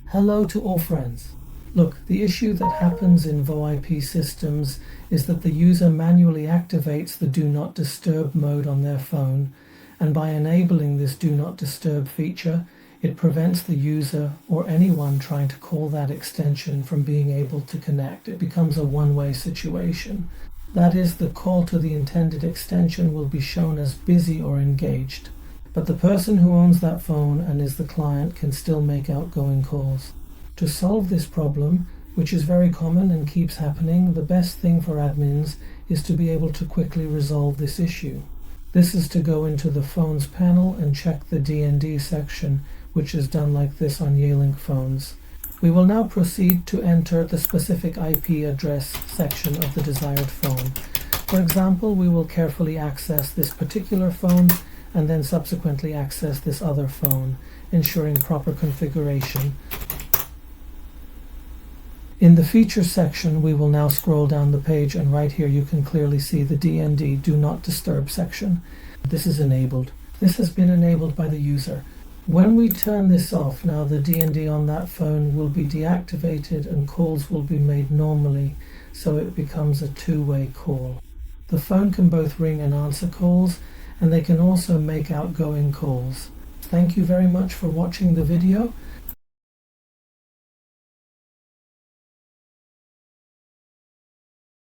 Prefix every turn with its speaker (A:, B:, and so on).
A: Hello to all friends. Look, the issue that happens in VoIP systems is that the user manually activates the Do Not Disturb mode on their phone, and by enabling this Do Not Disturb feature, it prevents the user or anyone trying to call that extension from being able to connect. It becomes a one-way situation. That is, the call to the intended extension will be shown as busy or engaged, but the person who owns that phone and is the client can still make outgoing calls. To solve this problem, which is very common and keeps happening, the best thing for admins is to be able to quickly resolve this issue. This is to go into the phones panel and check the DND section, which is done like this on Yealink phones. We will now proceed to enter the specific IP address section of the desired phone. For example, we will carefully access this particular phone and then subsequently access this other phone, ensuring proper configuration. In the features section, we will now scroll down the page, and right here you can clearly see the DND Do Not Disturb section. This is enabled. This has been enabled by the user. When we turn this off, now the DND on that phone will be deactivated and calls will be made normally, so it becomes a two-way call. The phone can both ring and answer calls, and they can also make outgoing calls. Thank you very much for watching the video.